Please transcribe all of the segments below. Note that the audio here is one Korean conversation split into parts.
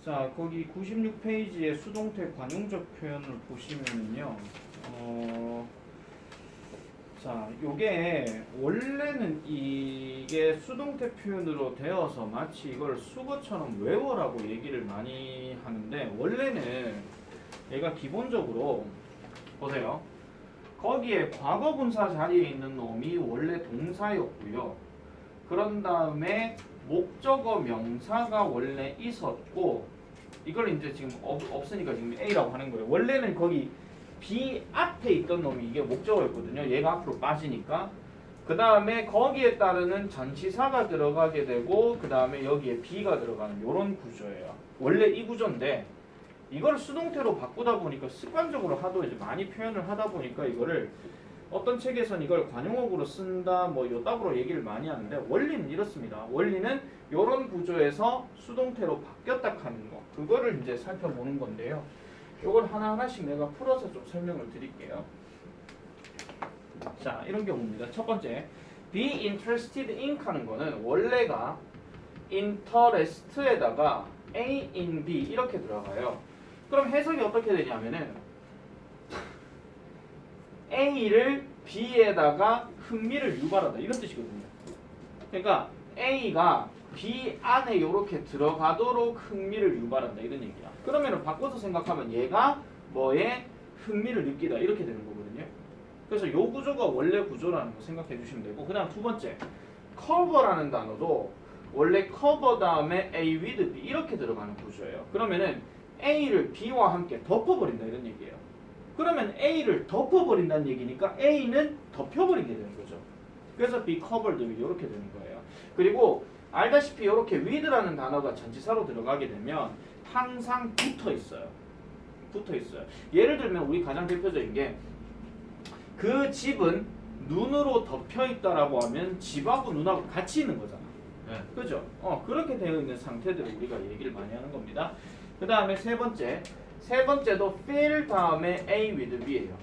자, 거기 96페이지에 수동태 관용적 표현을 보시면은요. 자, 요게 원래는 이게 수동태 표현으로 되어서 마치 이걸 수거처럼 외워라고 얘기를 많이 하는데, 원래는 얘가 기본적으로 보세요. 거기에 과거 분사 자리에 있는 놈이 원래 동사였고요. 그런 다음에 목적어 명사가 원래 있었고, 이걸 이제 지금 없으니까 지금 A라고 하는 거예요. 원래는 거기 B 앞에 있던 놈이 이게 목적어였거든요. 얘가 앞으로 빠지니까. 그 다음에 거기에 따르는 전치사가 들어가게 되고, 그 다음에 여기에 B가 들어가는 이런 구조예요. 원래 이 구조인데, 이걸 수동태로 바꾸다 보니까 습관적으로 하도 이제 많이 표현을 하다 보니까 이거를 어떤 책에서는 이걸 관용어구로 쓴다 뭐 요따구로 얘기를 많이 하는데, 원리는 이렇습니다. 원리는 이런 구조에서 수동태로 바뀌었다 하는 거, 그거를 이제 살펴보는 건데요. 이걸 하나하나씩 내가 풀어서 좀 설명을 드릴게요. 자, 이런 경우입니다. 첫 번째, be interested in 하는 거는 원래가 interest에다가 A in B 이렇게 들어가요. 그럼 해석이 어떻게 되냐면은 A를 B에다가 흥미를 유발하다 이런 뜻이거든요. 그러니까 A가 B 안에 이렇게 들어가도록 흥미를 유발한다 이런 얘기야. 그러면 바꿔서 생각하면 얘가 뭐에 흥미를 느끼다 이렇게 되는 거거든요. 그래서 요 구조가 원래 구조라는 거 생각해 주시면 되고, 그 다음 두 번째, cover라는 단어도 원래 cover 다음에 A with B 이렇게 들어가는 구조예요. 그러면은 A를 B와 함께 덮어버린다 이런 얘기예요. 그러면 A를 덮어버린다는 얘기니까 A는 덮여버리게 되는 거죠. 그래서 be covered 이렇게 되는 거예요. 그리고 알다시피 이렇게 with라는 단어가 전치사로 들어가게 되면 항상 붙어 있어요. 붙어 있어요. 예를 들면 우리 가장 대표적인 게, 그 집은 눈으로 덮여 있다라고 하면 집하고 눈하고 같이 있는 거잖아. 네. 그죠? 그렇게 되어 있는 상태들을 우리가 얘기를 많이 하는 겁니다. 그 다음에 세 번째도 fill 다음에 A with B예요.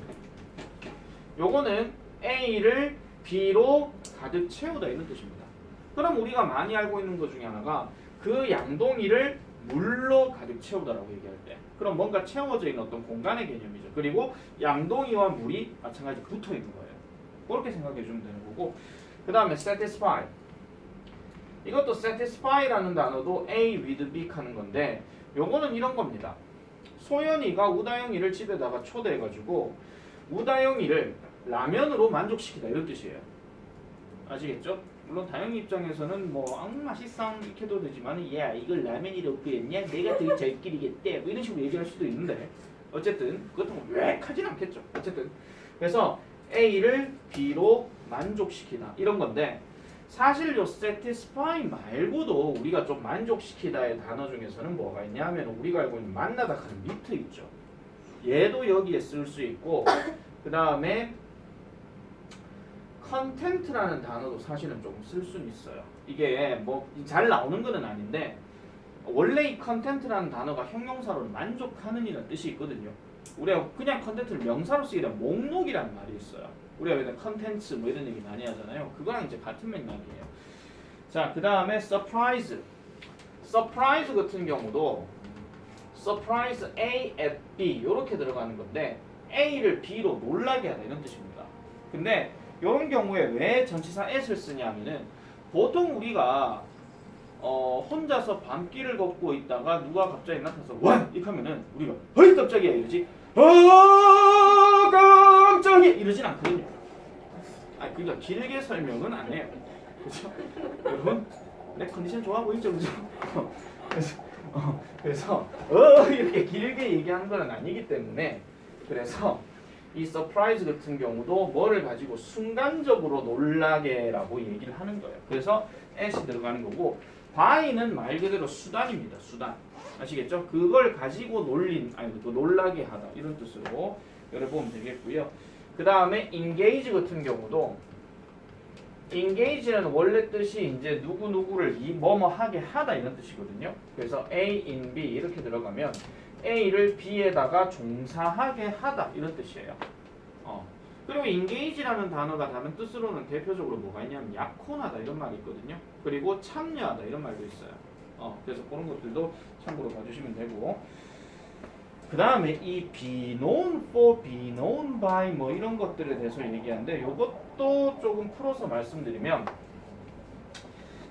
요거는 A를 B로 가득 채우다 이런 뜻입니다. 그럼 우리가 많이 알고 있는 것 중에 하나가 그 양동이를 물로 가득 채우다라고 얘기할 때, 그럼 뭔가 채워져 있는 어떤 공간의 개념이죠. 그리고 양동이와 물이 마찬가지 붙어 있는 거예요. 그렇게 생각해 주면 되는 거고, 그 다음에 satisfy. 이것도 satisfy라는 단어도 A with B 하는 건데, 요거는 이런 겁니다. 소연이가 우다영이를 집에다가 초대해가지고 우다영이를 라면으로 만족시키다 이런 뜻이에요. 아시겠죠? 물론 다영이 입장에서는 뭐 맛있어 이렇게 해도 되지만, 야 이걸 라면이라고 끓였냐? 내가 되게 잘 끓이겠대 뭐 이런 식으로 얘기할 수도 있는데, 어쨌든 그것도 뭐 왜 하진 않겠죠. 어쨌든 그래서 A를 B로 만족시키다 이런 건데, 사실 요 satisfy 말고도 우리가 좀 만족시키다의 단어 중에서는 뭐가 있냐면, 우리가 알고 있는 만나다 하는 meet 있죠. 얘도 여기에 쓸 수 있고, 그 다음에 content라는 단어도 사실은 조금 쓸 수는 있어요. 이게 뭐 잘 나오는 거는 아닌데, 원래 이 content라는 단어가 형용사로는 만족하는 이라는 뜻이 있거든요. 우리가 그냥 content를 명사로 쓰게 되면 목록이라는 말이 있어요. 우리가 왜 컨텐츠 뭐 이런 얘기 많이 하잖아요. 그거랑 이제 같은 맥락이에요. 자, 그 다음에 surprise. surprise 같은 경우도 surprise A at B 이렇게 들어가는 건데, A를 B로 놀라게 하다 이런 뜻입니다. 근데 이런 경우에 왜 전치사 at을 쓰냐면은, 보통 우리가 혼자서 밤길을 걷고 있다가 누가 갑자기 나타나서 와! 이렇게 하면은 우리가 어이 깜짝이야 이러지, 깜짝이야 이러진 않거든요. 그러니까 길게 설명은 안 해요. 그렇죠? 여러분, 내 컨디션 좋아 보이죠? 그죠? 그래서 이렇게 길게 얘기하는 건 아니기 때문에, 그래서 이 서프라이즈 같은 경우도 뭐를 가지고 순간적으로 놀라게라고 얘기를 하는 거예요. 그래서 at이 들어가는 거고, by는 말 그대로 수단입니다. 수단. 아시겠죠? 그걸 가지고 놀라게 하다 이런 뜻으로 열어보면 되겠고요. 그 다음에 engage 같은 경우도, engage는 원래 뜻이 이제 누구누구를 뭐뭐 하게 하다 이런 뜻이거든요. 그래서 A in B 이렇게 들어가면 A를 B에다가 종사하게 하다 이런 뜻이에요. 그리고 engage라는 단어가 다른 뜻으로는 대표적으로 뭐가 있냐면 약혼하다 이런 말이 있거든요. 그리고 참여하다 이런 말도 있어요. 그래서 그런 것들도 참고로 봐주시면 되고 그 다음에 이 be known for, be known by 뭐 이런 것들에 대해서 얘기하는데 이것도 조금 풀어서 말씀드리면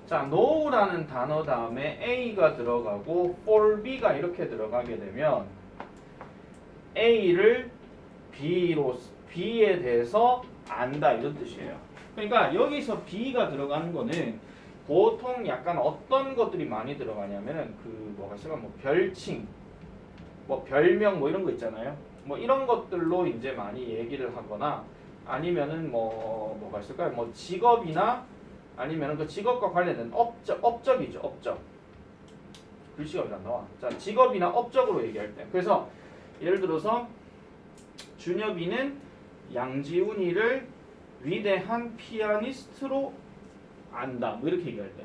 자, know라는 단어 다음에 a가 들어가고 for b가 이렇게 들어가게 되면 a를 b에 대해서 안다 이런 뜻이에요. 그러니까 여기서 b가 들어가는 거는 보통 약간 어떤 것들이 많이 들어가냐면은 그 뭐가 있으면 뭐 별칭, 뭐 별명 뭐 이런 거 있잖아요. 뭐 이런 것들로 이제 많이 얘기를 하거나 아니면은 뭐가 있을까요? 뭐 직업이나 아니면은 그 직업과 관련된 업적이죠. 업적. 글씨가 왜 안 나와? 자, 직업이나 업적으로 얘기할 때. 그래서 예를 들어서 준혁이는 양지훈이를 위대한 피아니스트로 안다. 뭐 이렇게 얘기할 때.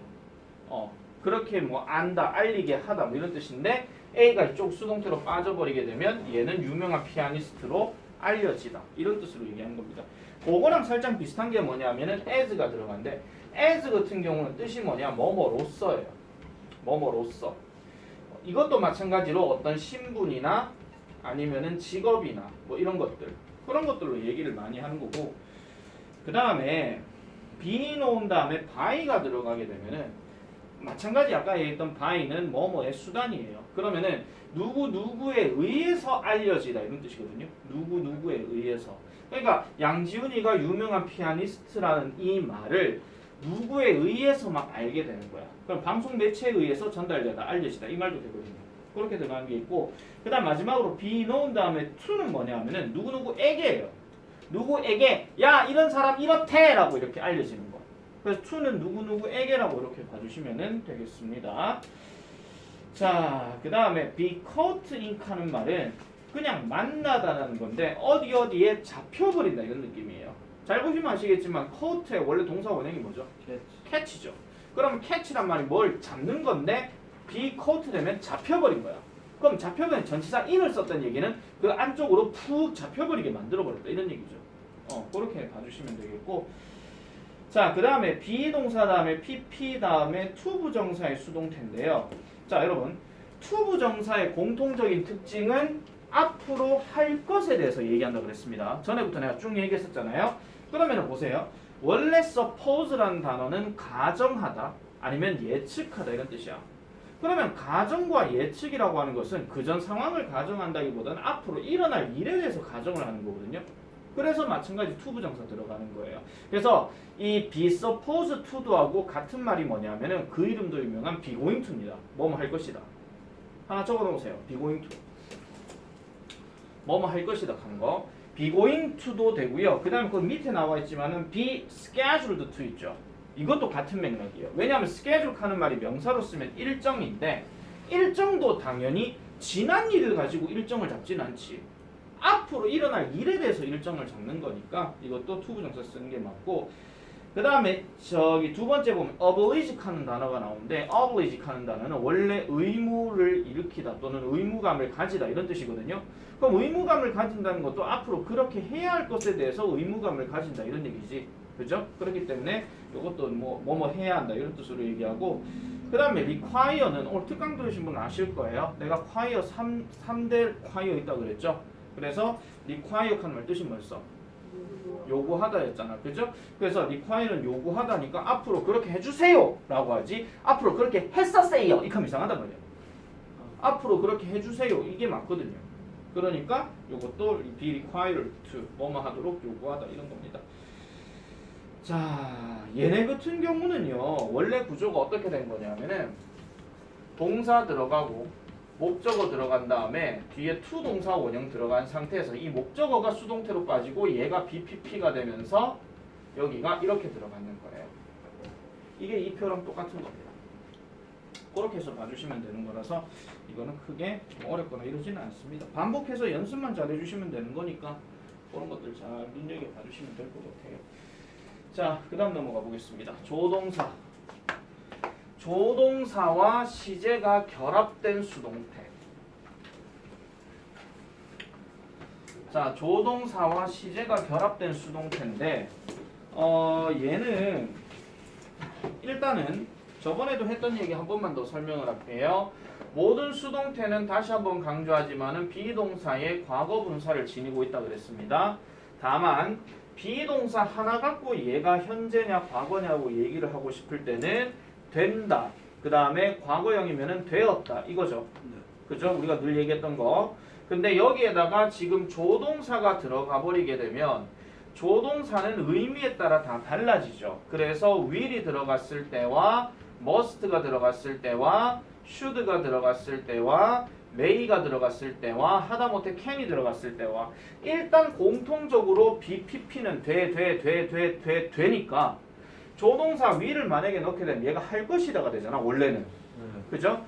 그렇게 뭐 안다, 알리게 하다 뭐 이런 뜻인데 A가 이쪽 수동태로 빠져버리게 되면 얘는 유명한 피아니스트로 알려지다. 이런 뜻으로 얘기하는 겁니다. 그거랑 살짝 비슷한 게 뭐냐면은 as가 들어간데 as 같은 경우는 뜻이 뭐냐? 뭐뭐로서예요. 뭐뭐로서. 이것도 마찬가지로 어떤 신분이나 아니면은 직업이나 뭐 이런 것들 그런 것들로 얘기를 많이 하는 거고 그 다음에 be known 다음에 by가 들어가게 되면은 마찬가지 아까 얘기했던 by는 뭐뭐의 수단이에요. 그러면은 누구누구에 의해서 알려지다 이런 뜻이거든요. 누구누구에 의해서. 그러니까 양지훈이가 유명한 피아니스트라는 이 말을 누구에 의해서 막 알게 되는 거야. 그럼 방송 매체에 의해서 전달되다, 알려지다 이 말도 되거든요. 그렇게 들어가는 게 있고 그 다음 마지막으로 be known 다음에 to는 뭐냐 하면은 누구누구에게예요. 누구에게 야 이런 사람 이렇대 라고 이렇게 알려지는 거. 그래서 to는 누구누구에게라고 이렇게 봐주시면 되겠습니다. 자, 그 다음에 be caught in 하는 말은 그냥 만나다라는 건데 어디에 잡혀버린다 이런 느낌이에요. 잘 보시면 아시겠지만 caught의 원래 동사 원형이 뭐죠? catch죠. 그럼 catch란 말이 뭘 잡는 건데 be caught 되면 잡혀버린 거야. 그럼 잡혀버린 전치사 in을 썼던 얘기는 그 안쪽으로 푹 잡혀버리게 만들어버렸다 이런 얘기죠. 그렇게 봐주시면 되겠고 자, 그 다음에 비동사 다음에 pp 다음에 to 부정사의 수동태인데요. 자, 여러분 to 부정사의 공통적인 특징은 앞으로 할 것에 대해서 얘기한다고 그랬습니다. 전에부터 내가 쭉 얘기했었잖아요. 그러면 보세요. 원래 suppose라는 단어는 가정하다 아니면 예측하다 이런 뜻이야. 그러면 가정과 예측이라고 하는 것은 그전 상황을 가정한다기보다는 앞으로 일어날 일에 대해서 가정을 하는 거거든요. 그래서 마찬가지 to 부정사 들어가는 거예요. 그래서 이 be supposed to도 하고 같은 말이 뭐냐면은 그 이름도 유명한 be going to입니다. 뭐뭐 할 것이다. 하나 적어 놓으세요. be going to. 뭐뭐 할 것이다 하는 거. be going to도 되고요. 그 다음에 그 밑에 나와 있지만은 be scheduled to 있죠. 이것도 같은 맥락이에요. 왜냐하면 schedule 하는 말이 명사로 쓰면 일정인데 일정도 당연히 지난 일을 가지고 일정을 잡지는 않지. 앞으로 일어날 일에 대해서 일정을 잡는 거니까 이것도 to 부정사 쓰는 게 맞고 그 다음에 저기 두 번째 보면 oblige 하는 단어가 나오는데 oblige 하는 단어는 원래 의무를 일으키다 또는 의무감을 가지다 이런 뜻이거든요. 그럼 의무감을 가진다는 것도 앞으로 그렇게 해야 할 것에 대해서 의무감을 가진다 이런 얘기지. 그죠? 그렇기 때문에 이것도 뭐뭐 해야 한다 이런 뜻으로 얘기하고 그 다음에 require는 오늘 특강 들으신 분은 아실 거예요. 내가 require 3대 require 있다고 그랬죠. 그래서 require 하는 말 뜻이 뭐였어? 요구하다였잖아. 그죠? 그래서 require는 요구하다니까 앞으로 그렇게 해주세요 라고 하지 앞으로 그렇게 했었어요 이렇게 하면 이상하단 말이야. 앞으로 그렇게 해주세요 이게 맞거든요. 그러니까 이것도 be required to 뭐뭐 하도록 요구하다 이런 겁니다. 자, 얘네 같은 경우는요 원래 구조가 어떻게 된 거냐면은 동사 들어가고 목적어 들어간 다음에 뒤에 to 동사 원형 들어간 상태에서 이 목적어가 수동태로 빠지고 얘가 BPP가 되면서 여기가 이렇게 들어가는 거예요. 이게 이 표랑 똑같은 겁니다. 그렇게 해서 봐주시면 되는 거라서 이거는 크게 어렵거나 이러지는 않습니다. 반복해서 연습만 잘 해주시면 되는 거니까 그런 것들 잘 눈여겨 봐주시면 될 것 같아요. 자, 그 다음 넘어가 보겠습니다. 조동사. 조동사와 시제가 결합된 수동태. 자, 조동사와 시제가 결합된 수동태인데 얘는 일단은 저번에도 했던 얘기 한 번만 더 설명을 할게요. 모든 수동태는 다시 한번 강조하지만은 비동사의 과거 분사를 지니고 있다 그랬습니다. 다만 비동사 하나 갖고 얘가 현재냐 과거냐고 얘기를 하고 싶을 때는 된다. 그 다음에 과거형이면은 되었다. 이거죠. 그죠? 우리가 늘 얘기했던 거. 근데 여기에다가 지금 조동사가 들어가 버리게 되면 조동사는 의미에 따라 다 달라지죠. 그래서 will이 들어갔을 때와 must가 들어갔을 때와 should가 들어갔을 때와 may가 들어갔을 때와 하다못해 can이 들어갔을 때와 일단 공통적으로 BPP는 되니까 조동사 will을 만약에 넣게 되면 얘가 할 것이다가 되잖아 원래는. 그죠?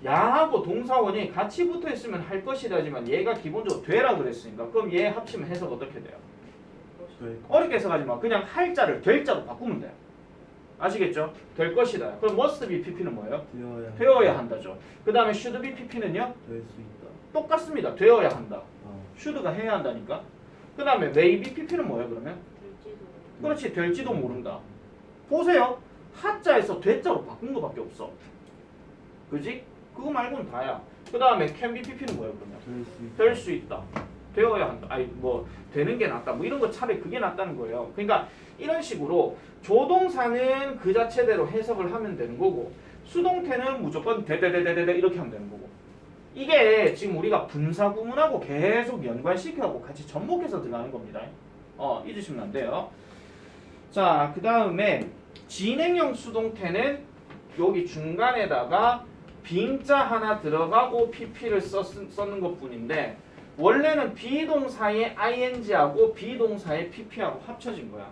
야하고 동사원이 같이 붙어 있으면 할 것이다지만 얘가 기본적으로 되라 그랬으니까 그럼 얘 합치면 해석 어떻게 돼요? 어렵게 해석하지 마. 그냥 할 자를 될 자로 바꾸면 돼요. 아시겠죠? 될 것이다. 그럼 must be pp는 뭐예요? 되어야 한다죠. 그 다음에 should be pp는요? 될 수 있다. 똑같습니다. 되어야 한다. should가 해야 한다니까. 그 다음에 may be pp는 뭐예요 그러면? 그렇지. 될지도 모른다. 보세요. 하자에서 되자로 바꾼 거밖에 없어. 그지? 그거 말고는 다야. 그 다음에 can be pp는 뭐예요 그러면? 될 수 있다. 되어야 한다. 아니 뭐 되는 게 낫다. 뭐 이런 거 차라리 그게 낫다는 거예요. 그러니까 이런 식으로 조동사는 그 자체대로 해석을 하면 되는 거고 수동태는 무조건 대대대대대 이렇게 하면 되는 거고 이게 지금 우리가 분사 구문하고 계속 연관시켜하고 같이 접목해서 들어가는 겁니다. 잊으시면 안 돼요. 자, 그 다음에 진행형 수동태는 여기 중간에다가 빙자 하나 들어가고 pp를 썼는 것 뿐인데 원래는 비동사의 ing하고 비동사의 pp하고 합쳐진 거야.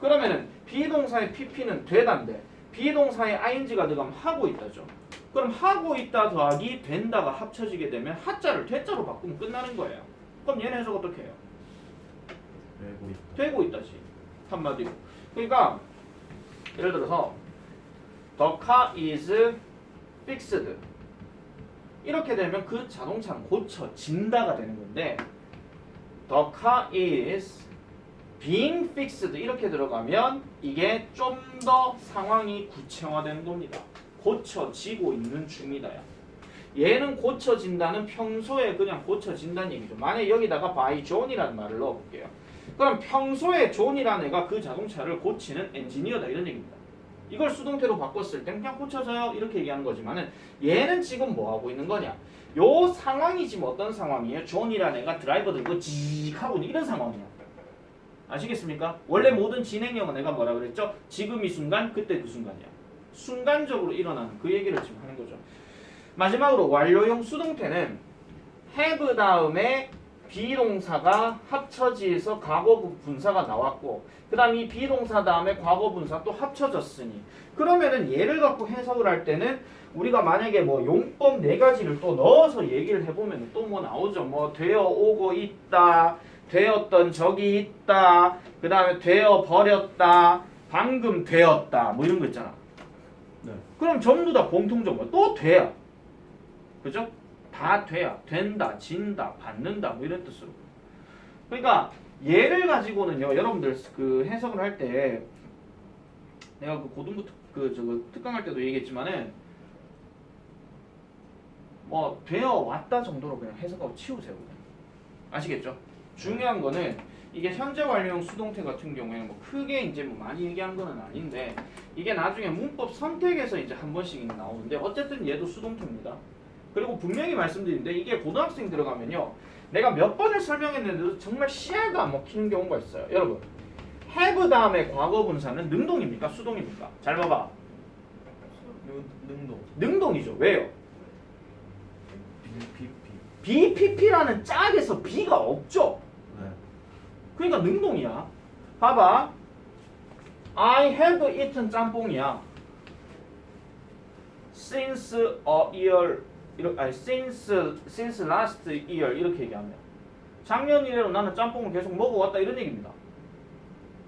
그러면은 비동사의 pp는 되다인데 비동사의 ing가 들어가면 하고 있다죠. 그럼 하고 있다 더하기 된다가 합쳐지게 되면 하자를 되자로 바꾸면 끝나는 거예요. 그럼 얘는 해석 어떻게 해요? 되고 있다지. 한마디로. 그러니까 예를 들어서 The car is fixed. 이렇게 되면 그 자동차는 고쳐진다가 되는 건데 The car is being fixed 이렇게 들어가면 이게 좀 더 상황이 구체화되는 겁니다. 고쳐지고 있는 중이다. 얘는 고쳐진다는 평소에 그냥 고쳐진다는 얘기죠. 만약에 여기다가 by John이라는 말을 넣어볼게요. 그럼 평소에 존이라는 애가 그 자동차를 고치는 엔지니어다 이런 얘기입니다. 이걸 수동태로 바꿨을 땐 그냥 고쳐져요 이렇게 얘기하는 거지만은 얘는 지금 뭐 하고 있는 거냐? 요 상황이 지금 어떤 상황이에요? 존이라는 애가 드라이버 들고 직 하고 있는 이런 상황이야. 아시겠습니까? 원래 모든 진행형은 내가 뭐라 그랬죠? 지금 이 순간, 그때 그 순간이야. 순간적으로 일어나는 그 얘기를 지금 하는 거죠. 마지막으로 완료형 수동태는 have 다음에 비동사가 합쳐지어서 과거 분사가 나왔고 그 다음 이 비동사 다음에 과거 분사 또 합쳐졌으니 그러면은 얘를 갖고 해석을 할 때는 우리가 만약에 뭐 용법 4가지를 또 넣어서 얘기를 해보면 또 뭐 나오죠. 뭐 되어 오고 있다, 되었던 적이 있다, 그 다음에 되어 버렸다, 방금 되었다 뭐 이런 거 있잖아. 네. 그럼 전부 다 공통적으로 또 돼야. 그죠? 다 돼야. 된다, 진다, 받는다 뭐 이런 뜻으로. 그러니까 얘를 가지고는요. 여러분들 그 해석을 할 때 내가 그 고등부 특강할 때도 얘기했지만은 뭐 되어 왔다 정도로 그냥 해석하고 치우세요. 그냥. 아시겠죠? 중요한 거는 이게 현재 완료형 수동태 같은 경우에는 뭐 크게 이제 뭐 많이 얘기한 거는 아닌데 이게 나중에 문법 선택에서 이제 한 번씩 나오는데 어쨌든 얘도 수동태입니다. 그리고 분명히 말씀드리는데 이게 고등학생 들어가면요. 내가 몇 번을 설명했는데도 정말 씨알도 안 먹히는 경우가 있어요. 여러분 have 다음에 과거 분사는 능동입니까? 수동입니까? 잘 봐봐. 능동이죠. 왜요? BPP라는 짝에서 B가 없죠. 네. 그러니까 능동이야. 봐봐. I have eaten 짬뽕이야. Since a year since last year 이렇게 얘기하면 작년 이래로 나는 짬뽕을 계속 먹어왔다 이런 얘기입니다.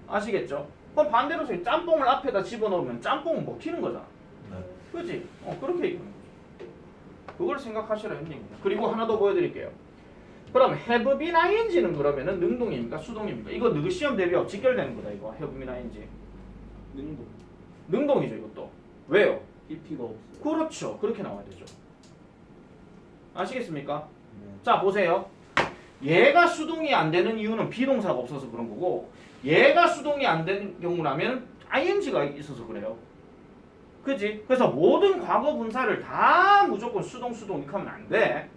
아시겠죠? 그럼 반대로 짬뽕을 앞에다 집어넣으면 짬뽕은 먹히는 거잖아. 네. 그렇지? 그렇게 얘기하는 거죠. 그걸 생각하시라 이런 얘기입니다. 그리고 하나 더 보여드릴게요. 그럼 have been ing는 그러면은 능동입니까? 수동입니까? 이거 너희 시험 대비하고 직결되는 거다 이거 have been ing. 능동이죠 이것도. 왜요? EP가 없어요. 그렇죠. 그렇게 나와야 되죠. 아시겠습니까? 네. 자 보세요. 얘가 수동이 안 되는 이유는 비동사가 없어서 그런 거고 얘가 수동이 안 되는 경우라면 ing가 있어서 그래요. 그지? 그래서 모든 과거 분사를 다 무조건 수동 이렇게 하면 안 돼.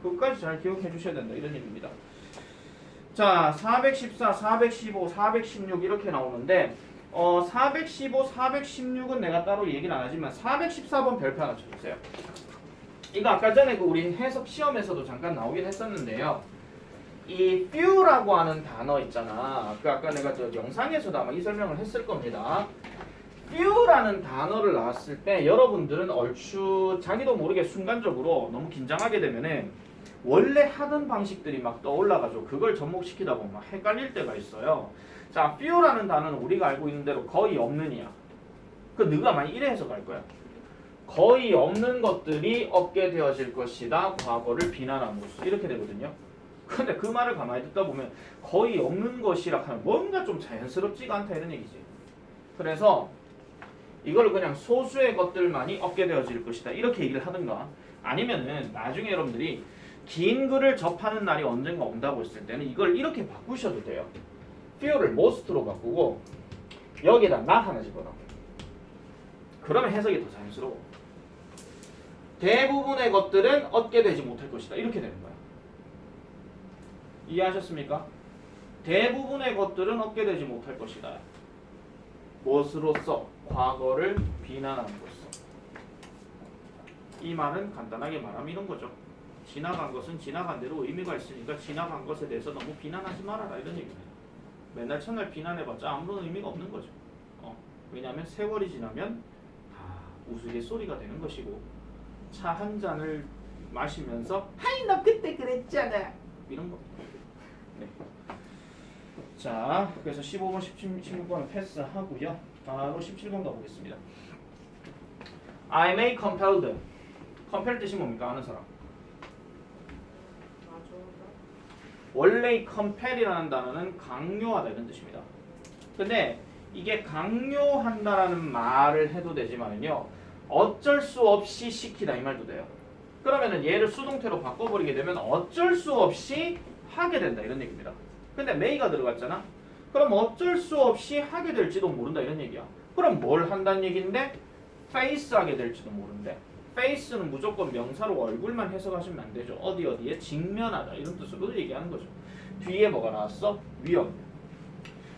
그것까지 잘 기억해 주셔야 된다 이런 얘기입니다. 자 414, 415, 416 이렇게 나오는데 415, 416은 내가 따로 얘기는 안 하지만 414번 별표 하나 쳐주세요. 이거 아까 전에 그 우리 해석 시험에서도 잠깐 나오긴 했었는데요. 이 few라고 하는 단어 있잖아. 그 아까 내가 저 영상에서도 아마 이 설명을 했을 겁니다. few라는 단어를 나왔을 때 여러분들은 얼추 자기도 모르게 순간적으로 너무 긴장하게 되면은 원래 하던 방식들이 막 떠올라가지고 그걸 접목시키다 보면 막 헷갈릴 때가 있어요. 자, few라는 단어는 우리가 알고 있는 대로 거의 없는이야. 그 너가 많이 이래 해석할 거야. 거의 없는 것들이 없게 되어질 것이다. 과거를 비난함으로써 이렇게 되거든요. 근데 그 말을 가만히 듣다 보면 거의 없는 것이라 하면 뭔가 좀 자연스럽지가 않다 이런 얘기지. 그래서 이걸 그냥 소수의 것들만이 없게 되어질 것이다 이렇게 얘기를 하든가 아니면은 나중에 여러분들이 긴 글을 접하는 날이 언젠가 온다고 했을 때는 이걸 이렇게 바꾸셔도 돼요. few를 most로 바꾸고 여기에다 not 하나 집어넣어. 그러면 해석이 더 자연스러워. 대부분의 것들은 얻게 되지 못할 것이다 이렇게 되는 거야. 이해하셨습니까? 대부분의 것들은 얻게 되지 못할 것이다. 무엇으로써? 과거를 비난함으로써. 이 말은 간단하게 말하면 이런 거죠. 지나간 것은 지나간 대로 의미가 있으니까 지나간 것에 대해서 너무 비난하지 말아라 이런 얘기입니다. 맨날 첫날 비난해봤자 아무런 의미가 없는 거죠. 왜냐하면 세월이 지나면 다 우스갯소리가 되는 것이고 차 한 잔을 마시면서 하이 너 그때 그랬잖아 이런 거. 네. 자 그래서 15번, 16번은 패스하고요. 바로 17번 가보겠습니다. I may compelled. compel 뜻이 뭡니까? 아는 사람? 원래 이 compel이라는 단어는 강요하다 이런 뜻입니다. 근데 이게 강요한다라는 말을 해도 되지만요 어쩔 수 없이 시키다 이 말도 돼요. 그러면은 얘를 수동태로 바꿔버리게 되면 어쩔 수 없이 하게 된다 이런 얘기입니다. 근데 may가 들어갔잖아. 그럼 어쩔 수 없이 하게 될지도 모른다 이런 얘기야. 그럼 뭘 한다는 얘기인데 face 하게 될지도 모른대. face는 무조건 명사로 얼굴만 해석하시면 안 되죠. 어디에 직면하다 이런 뜻으로 얘기하는 거죠. 뒤에 뭐가 나왔어? 위험.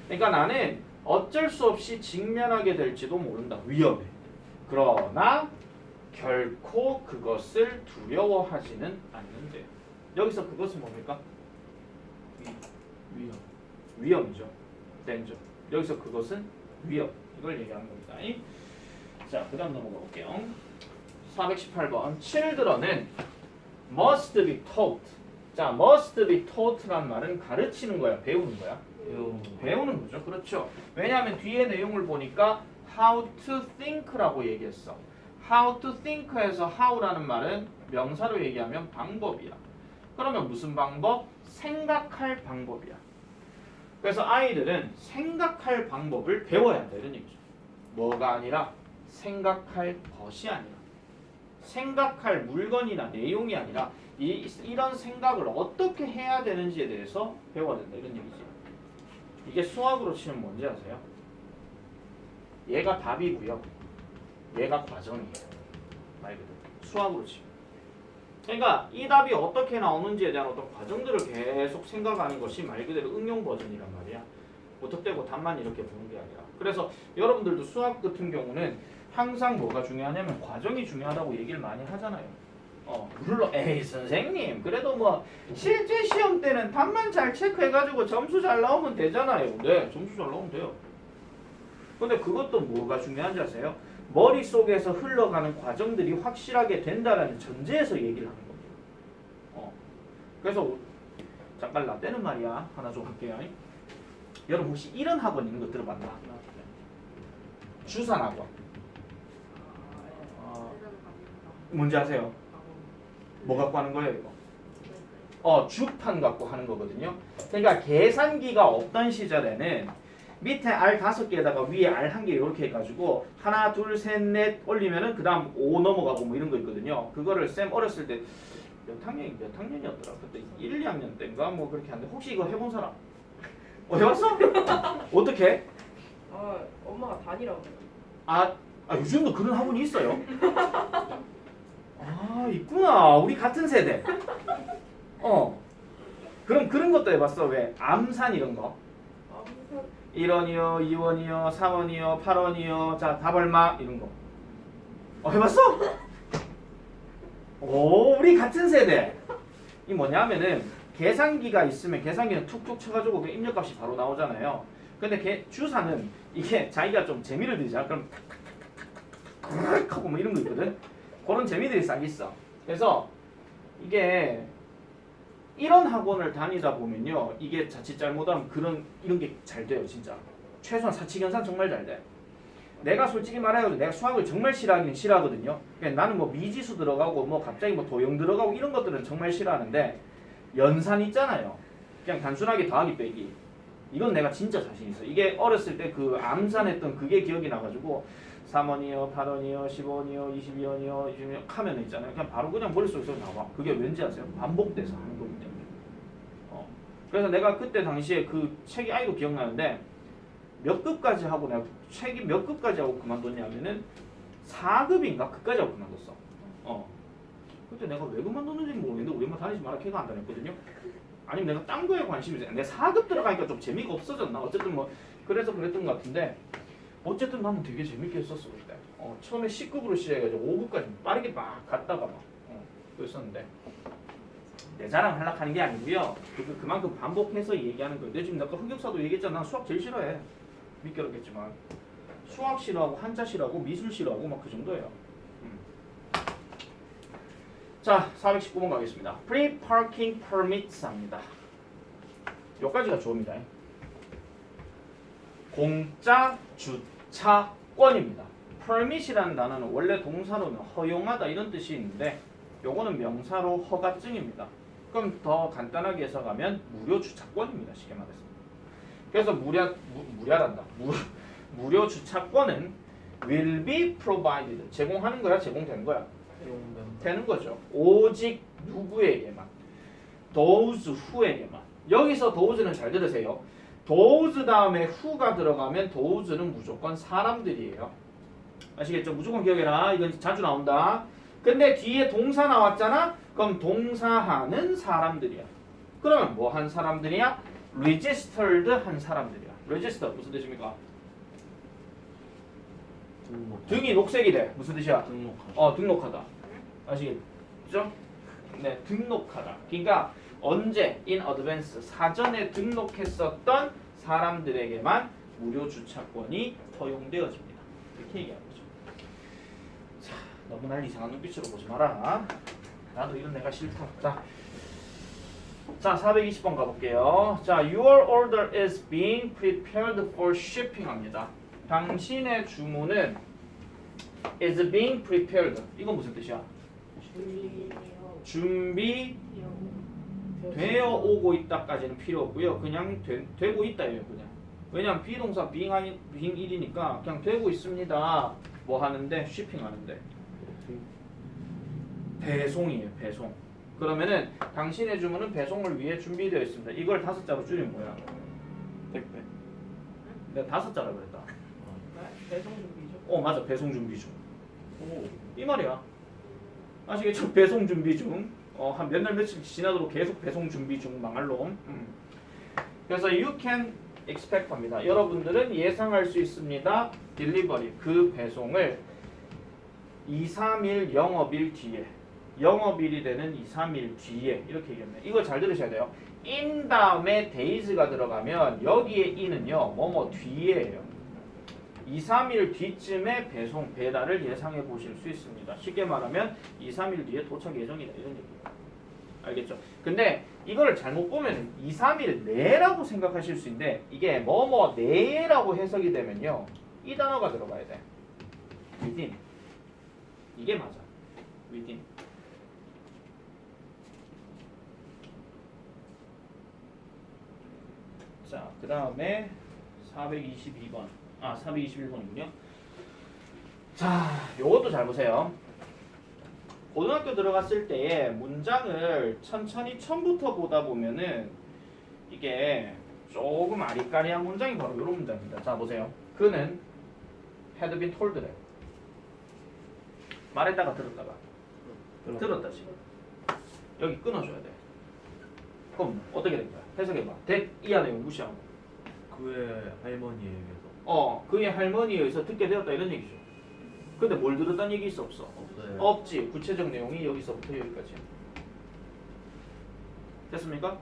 그러니까 나는 어쩔 수 없이 직면하게 될지도 모른다. 위험해. 그러나 결코 그것을 두려워하지는 않는데요. 여기서 그것은 뭡니까? 위험이죠. danger. 여기서 그것은 위험. 이걸 얘기하는 겁니다. 자, 그 다음 넘어가 볼게요. 418번. children은 must be taught. 자, must be taught란 말은 가르치는 거야, 배우는 거야? 배우는 거죠. 그렇죠. 왜냐하면 뒤에 내용을 보니까 how to think라고 얘기했어. how to think에서 how라는 말은 명사로 얘기하면 방법이야. 그러면 무슨 방법? 생각할 방법이야. 그래서 아이들은 생각할 방법을 배워야 한다 이런 얘기죠. 뭐가 아니라 생각할 것이 아니라 생각할 물건이나 내용이 아니라 이런 생각을 어떻게 해야 되는지에 대해서 배워야 된다 이런 얘기지. 이게 수학으로 치면 뭔지 아세요? 얘가 답이고요. 얘가 과정이에요. 말 그대로 수학으로 치면. 그러니까 이 답이 어떻게 나오는지에 대한 어떤 과정들을 계속 생각하는 것이 말 그대로 응용 버전이란 말이야. 무턱대고 답만 이렇게 보는 게 아니라. 그래서 여러분들도 수학 같은 경우는 항상 뭐가 중요하냐면 과정이 중요하다고 얘기를 많이 하잖아요. 물론 에이 선생님 그래도 뭐 실제 시험 때는 답만 잘 체크해가지고 점수 잘 나오면 되잖아요. 네, 점수 잘 나오면 돼요. 근데 그것도 뭐가 중요한지 아세요? 머릿속에서 흘러가는 과정들이 확실하게 된다라는 전제에서 얘기를 하는 겁니다. 그래서 잠깐 나 때는 말이야 하나 좀 할게요. 여러분 혹시 이런 학원 있는 거 들어봤나? 주산학원. 뭔지 아세요? 뭐 갖고 하는 거예요 이거? 주판 갖고 하는 거거든요. 그러니까 계산기가 없던 시절에는 밑에 R 5개에다가 위에 R 1개 이렇게 해가지고 하나 둘 셋 넷 올리면은 그 다음 5 넘어가고 뭐 이런 거 있거든요. 그거를 쌤 어렸을 때 몇 학년이었더라? 그때 1, 2학년 때인가 뭐 그렇게 하는데 혹시 이거 해본 사람? 해봤어? 어떻게? 아 엄마가 다니라고. 아 요즘도 그런 학원이 있어요? 아 있구나. 우리 같은 세대. 그럼 그런 것도 해봤어. 왜? 암산 이런 거. 1원이요, 2원이요, 4원이요, 8원이요. 자, 답 얼마? 이런 거. 해봤어? 오, 우리 같은 세대. 이 뭐냐면은 계산기가 있으면 계산기는 툭툭 쳐가지고 그 입력값이 바로 나오잖아요. 근데 주사는 이게 자기가 좀 재미를 들이잖아. 그럼 탁탁탁탁 하고 뭐 이런 거 있거든. 그런 재미들이 싹 있어. 그래서 이게 이런 학원을 다니다 보면요, 이게 자칫 잘못하면 이런 게 잘 돼요, 진짜. 최소한 사칙연산 정말 잘 돼. 내가 솔직히 말해가지고 내가 수학을 정말 싫어하긴 싫어하거든요. 그러니까 나는 뭐 미지수 들어가고 뭐 갑자기 뭐 도형 들어가고 이런 것들은 정말 싫어하는데 연산 있잖아요. 그냥 단순하게 더하기 빼기. 이건 내가 진짜 자신 있어. 이게 어렸을 때 그 암산했던 그게 기억이 나가지고 3원이요, 8원이요, 10원이요, 22원이요, 20원이요 하면 있잖아요. 그냥 바로 그냥 머릿속에서 나와. 그게 왠지 아세요? 반복돼서 하는 거기 때문에. 그래서 내가 그때 당시에 그 책이 아이도 기억나는데 몇 급까지 하고 내가 책이 몇 급까지 하고 그만뒀냐면은 4급인가 그까지 하고 그만뒀어. 그때 내가 왜 그만뒀는지 모르겠는데 우리 엄마 다니지 마라 걔가 안 다녔거든요. 아니면 내가 딴 거에 관심이 있어. 내가 4급 들어가니까 좀 재미가 없어졌나. 어쨌든 뭐 그래서 그랬던 것 같은데 어쨌든 나는 되게 재밌게 했었어 그때. 처음에 10급으로 시작해가지고 5급까지 빠르게 막 갔다가 막 그랬었는데 내 자랑 하려고 게 아니고요. 그만큼 반복해서 얘기하는 거예요. 내 지금 아까 흑역사도 얘기했잖아. 난 수학 제일 싫어해. 믿겨라겠지만 수학 싫어하고 한자 싫어하고 미술 싫어하고 막 그 정도예요. 자, 419번 가겠습니다. Free parking permits 합니다. 여기까지가 주어입니다. 공짜 주차권입니다. permit이라는 단어는 원래 동사로는 허용하다 이런 뜻이 있는데 요거는 명사로 허가증입니다. 그럼 더 간단하게 해석하면 무료 주차권입니다. 쉽게 말해서. 그래서 무료 주차권은 will be provided. 제공하는 거야, 제공되는 거야? 되는 거죠. 오직 누구에게만. those who에게만. 여기서 those는 잘 들으세요. those 다음에 who가 들어가면 those는 무조건 사람들이에요. 아시겠죠? 무조건 기억해라. 이건 자주 나온다. 근데 뒤에 동사 나왔잖아? 그럼 동사하는 사람들이야. 그러면 뭐 한 사람들이야? registered 한 사람들이야. register 무슨 뜻입니까? 등이 녹색이 돼. 무슨 뜻이야? 등록하다. 아시겠죠? 네, 등록하다. 그러니까 언제 in advance 사전에 등록했었던 사람들에게만 무료 주차권이 허용되어집니다. 이렇게 얘기하는 거죠. 자, 너무 날 이상한 눈빛으로 보지 마라. 나도 이런 내가 싫다. 자, 420번 가볼게요. 자, your order is being prepared for shipping 합니다. 당신의 주문은 is being prepared. 이건 무슨 뜻이야? 준비 되어 오고 있다까지는 필요 없고요. 그냥 되고 있다예요. 그냥. 왜냐면 비동사 being이니까 그냥 되고 있습니다. 뭐 하는데? 쉬핑 하는데. 배송이에요. 배송. 그러면은 당신의 주문은 배송을 위해 준비되어 있습니다. 이걸 5자로 줄이면 뭐야? 택배. 내가 5자라고 그랬다. 배송 준비 중. 맞아. 배송 준비 중. 이 말이야. 아시겠죠? 배송 준비 중. 한 몇 날 며칠 지나도록 계속 배송 준비 중 망할 놈. 그래서 you can expect 합니다. 여러분들은 예상할 수 있습니다. delivery 그 배송을 2, 3일 영업일 뒤에 영업일이 되는 2, 3일 뒤에 이렇게 얘기했네. 이거 잘 들으셔야 돼요. in 다음에 days가 들어가면 여기에 in은요. 뭐뭐 뒤에예요. 2, 3일 뒤쯤에 배달을 예상해 보실 수 있습니다. 쉽게 말하면 2, 3일 뒤에 도착 예정이다 이런 얘기예요. 알겠죠? 근데 이거를 잘못 보면 2, 3일 내라고 생각하실 수 있는데 이게 뭐뭐 내라고 해석이 되면요. 이 단어가 들어가야 돼. within. 이게 맞아. within. 자, 그 다음에 422번. 421번이군요. 자, 요것도 잘 보세요. 고등학교 들어갔을 때에 문장을 천천히 처음부터 보다 보면은 이게 조금 아리까리한 문장이 바로 이런 문장입니다. 자, 보세요. 그는 had been told래. 말했다가 들었다가. 들었다 지금. 여기 끊어줘야 돼. 그럼 어떻게 된 거야? 해석해봐. that 이 안에 무시하고. 그의 할머니에 의해서 그의 할머니에 의해서 듣게 되었다 이런 얘기죠. 근데 뭘 들었다는 얘기 있어 없어? 없어요. 없지. 구체적 내용이 여기서부터 여기까지. 됐습니까?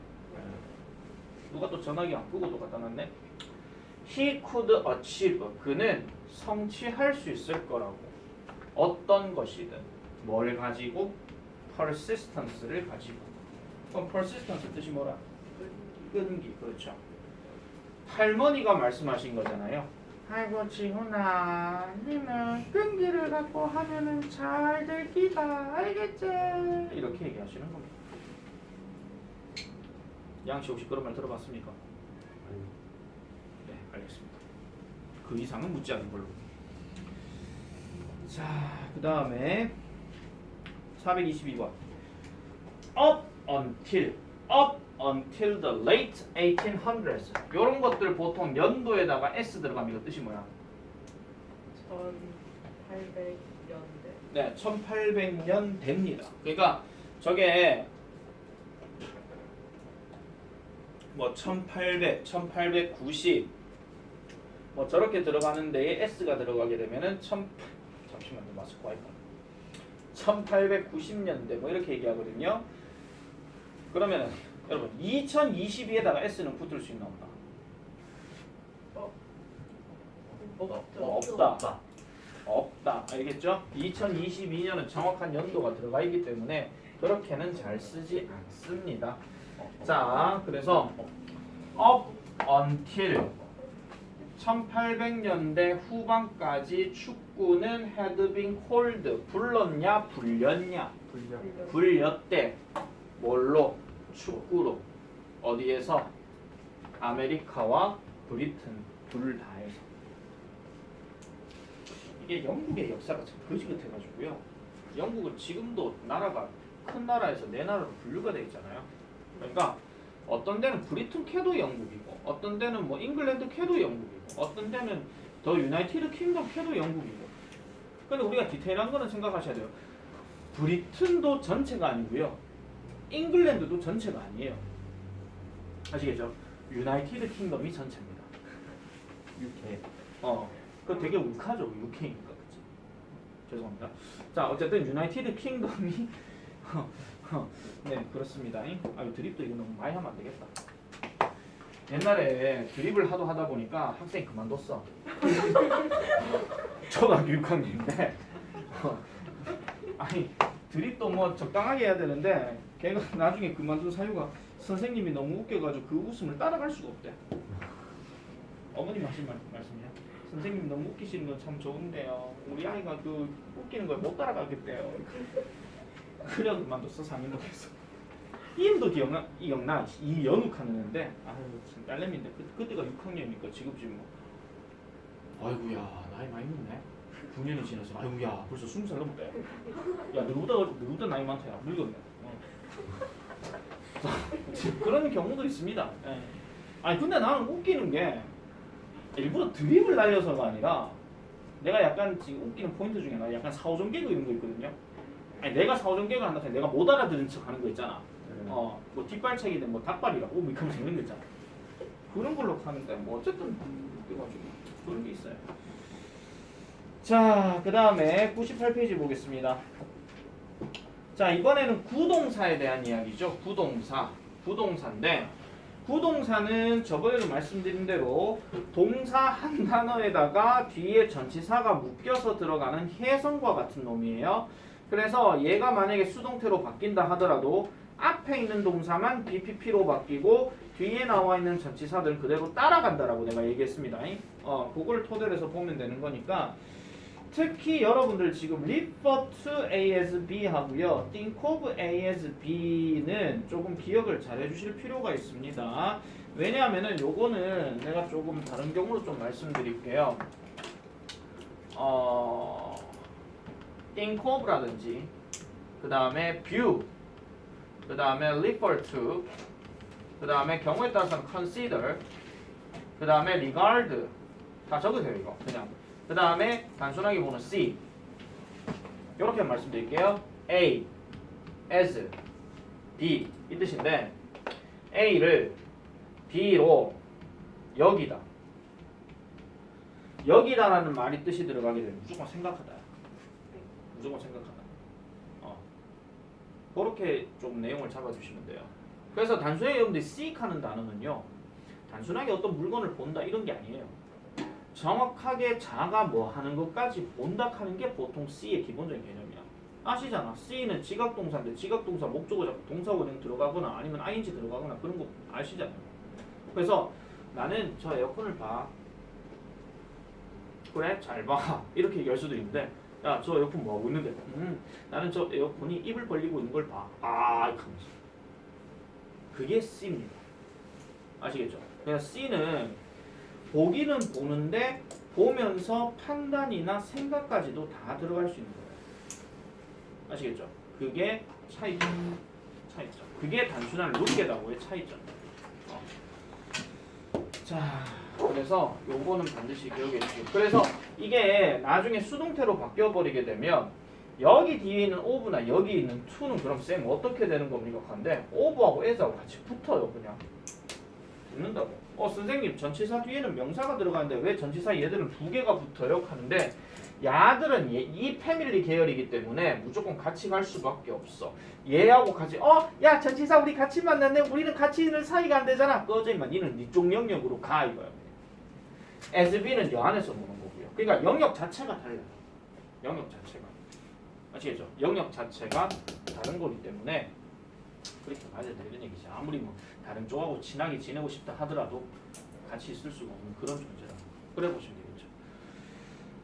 누가 또 전화기 안 끄고 또 갖다 놨네. He could achieve. 그는 성취할 수 있을 거라고. 어떤 것이든. 뭘 가지고? persistence를 가지고. 그럼 persistence 뜻이 뭐라? 끈기. 그렇죠. 할머니가 말씀하신 거잖아요. 아이고 지훈아, 니는 끈기를 갖고 하면은 잘 될 기다. 알겠지? 이렇게 얘기하시는 겁니다. 양씨 혹시 그런 말 들어봤습니까? 네, 알겠습니다. 그 이상은 묻지 않은 걸로. 자, 그 다음에 422번. Up until the late 1800s. 이런 것들 보통 연도에다가 s 들어가면 뜻이 뭐야? 1800년대. 네, 1800년 됩니다. 그러니까 저게 뭐 1800, 1890 뭐 저렇게 들어가는 데에 s가 들어가게 되면은 잠시만요. 마스크 와이프. 1890년대 뭐 이렇게 얘기하거든요. 그러면은 여러분 2022에다가 s는 붙을 수 있나 없나? 없다. 없다. 알겠죠? 2022년은 정확한 연도가 들어가 있기 때문에 그렇게는 잘 쓰지 않습니다. 자, 그래서 up until 1800년대 후반까지 축구는 had been called. 불렀냐 불렸냐? 불렸대. 뭘로? 축구로. 어디에서? 아메리카와 브리튼 둘 다에서. 이게 영국의 역사가 참 거지같아가지고요. 영국은 지금도 나라가 큰 나라에서 네 나라로 분류가 되어 있잖아요. 그러니까 어떤 데는 브리튼 캐도 영국이고, 어떤 데는 뭐 잉글랜드 캐도 영국이고, 어떤 데는 더 유나이티드 킹덤 캐도 영국이고. 근데 우리가 디테일한 거는 생각하셔야 돼요. 브리튼도 전체가 아니고요. 잉글랜드도 전체가 아니에요. 아시겠죠? 유나이티드 킹덤이 전체입니다. UK. 그거 되게 욱하죠. UK니까. 그치? 죄송합니다. 자, 어쨌든 유나이티드 킹덤이 네, 그렇습니다. 아유, 드립도 이거 너무 많이 하면 안 되겠다. 옛날에 드립을 하도 하다 보니까 학생이 그만뒀어. 초등학교 6학년인데 아니 드립도 뭐 적당하게 해야 되는데 걔가 나중에 그만둔 사유가 선생님이 너무 웃겨가지고 그 웃음을 따라갈 수가 없대. 어머님 하신 말씀이야. 선생님 너무 웃기시는 건 참 좋은데요. 우리 아이가 그 웃기는 걸 못 따라가겠대요. 그래 그만뒀어. 상인동에서. 이름도 기억나? 이연욱하는 애인데 아유 참 딸내미인데 그때가 6학년이니까 지금쯤 뭐 아이고야 나이 많이 먹네. 9년이 지나서 아이고야 벌써 20살 넘었대. 야 너보다 나이 많다. 야 늙었네. 지금 그런 경우도 있습니다. 예. 아니 근데 나는 웃기는 게 일부러 드립을 날려서가 아니라 내가 약간 지금 웃기는 포인트 중에 나 약간 사오정 개그 이런 거 있거든요. 아니 내가 사오정 개그 한다 해서 내가 못 알아들은 척 하는 거 있잖아. 뭐 뒷발차기든 뭐 닭발이라고 뭐 이렇게 하면서 이런 거 있잖아. 그런 걸로 하는데 뭐 어쨌든 웃겨가지고 그런 게 있어요. 자, 그 다음에 98페이지 보겠습니다. 자, 이번에는 구동사에 대한 이야기죠. 부동사인데 부동사는 저번에도 말씀드린 대로 동사 한 단어에다가 뒤에 전치사가 묶여서 들어가는 혜성과 같은 놈이에요. 그래서 얘가 만약에 수동태로 바뀐다 하더라도 앞에 있는 동사만 BPP로 바뀌고 뒤에 나와 있는 전치사들은 그대로 따라간다라고 내가 얘기했습니다. 그걸 토대로 해서 보면 되는 거니까 특히 여러분들 지금 refer to A as B 하고요. think of A as B는 조금 기억을 잘 해주실 필요가 있습니다. 왜냐하면은 요거는 내가 조금 다른 경우로 좀 말씀드릴게요. think of라든지 그 다음에 view 그 다음에 refer to 그 다음에 경우에 따라서는 consider 그 다음에 regard 다 적으세요 이거 그냥 그 다음에 단순하게 보는 C 이렇게 말씀드릴게요. A as B 이 뜻인데 A를 B로 여기다 여기다라는 말이 뜻이 들어가게 되면 무조건 생각하다 무조건 생각하다 그렇게 좀 내용을 잡아주시면 돼요. 그래서 단순하게 여러분들이 seek하는 단어는요 단순하게 어떤 물건을 본다 이런 게 아니에요. 정확하게 자가 뭐 하는 것까지 본다 하는 게 보통 C의 기본적인 개념이야. 아시잖아. C는 지각동사인데 지각동사 목적어 잡고 동사 원형 들어가거나 아니면 ing 들어가거나 그런 거 아시잖아요. 그래서 나는 저 에어컨을 봐. 그래? 잘 봐. 이렇게 얘기할 수도 있는데 야 저 에어컨 뭐 하고 있는데? 나는 저 에어컨이 입을 벌리고 있는 걸 봐. 아 이렇게 하면서. 그게 C입니다. 아시겠죠? 그래서 C는 보기는 보는데 보면서 판단이나 생각까지도 다 들어갈 수 있는 거예요. 아시겠죠? 그게 차이점. 그게 단순한 룩게다고의 차이점. 자, 그래서 요거는 반드시 기억해 주시고. 그래서 이게 나중에 수동태로 바뀌어 버리게 되면 여기 뒤에 있는 ove나 여기 있는 to는 그럼 쌤 어떻게 되는 겁니까? 근데 ove하고 as하고 같이 붙어요, 그냥. 붙는다고. 선생님 전치사 뒤에는 명사가 들어가는데 왜 전치사 얘들은 두 개가 붙어요? 하는데 야들은 이 패밀리 계열이기 때문에 무조건 같이 갈 수밖에 없어. 얘하고 같이 야 전치사 우리 같이 만났네. 우리는 같이 있는 사이가 안 되잖아. 꺼져 임마. 니는 니쪽 영역으로 가 이거야. as B는 여 안에서 보는 거고요. 그러니까 영역 자체가 달라요. 영역 자체가. 아시겠죠? 영역 자체가 다른 거기 때문에 그렇게 봐야 된다 이런 얘기죠. 아무리 뭐 다른 쪽하고 친하게 지내고 싶다 하더라도 같이 있을 수가 없는 그런 존재라. 그래 보시면 되겠죠.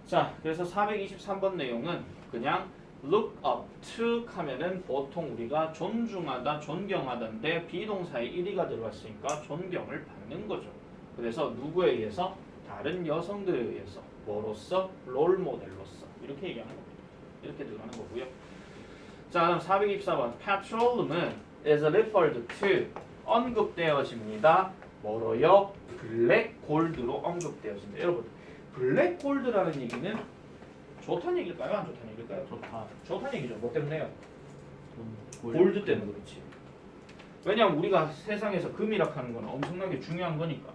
자, 그래서 423번 내용은 그냥 look up to 하면은 보통 우리가 존중하다, 존경하다인데 비동사에 1이가 들어갔으니까 존경을 받는 거죠. 그래서 누구에 의해서? 다른 여성들에 의해서. 뭐로서? 롤 모델로서. 이렇게 얘기하는 겁니다. 이렇게 들어가는 거고요. 자, 그럼 424번 petroleum은 is referred to 언급되어집니다. 뭐로요? 블랙골드로 언급되어진다. 여러분, 블랙골드라는 얘기는 좋다는 얘기일까요? 안 좋다는 얘기일까요? 좋다는 얘기죠. 뭐 때문에요? 골드 때문에 그렇지. 왜냐하면 우리가 세상에서 금이라 하는 건 엄청나게 중요한 거니까.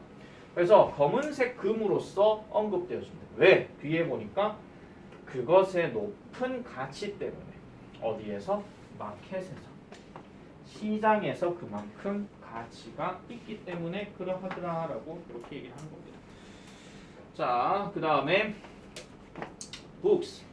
그래서 검은색 금으로서 언급되어진다. 왜? 뒤에 보니까 그것의 높은 가치 때문에. 어디에서? 마켓에서. 시장에서 그만큼 가치가 있기 때문에 그러하더라라고 그렇게 얘기를 하는 겁니다. 자, 그 다음에 books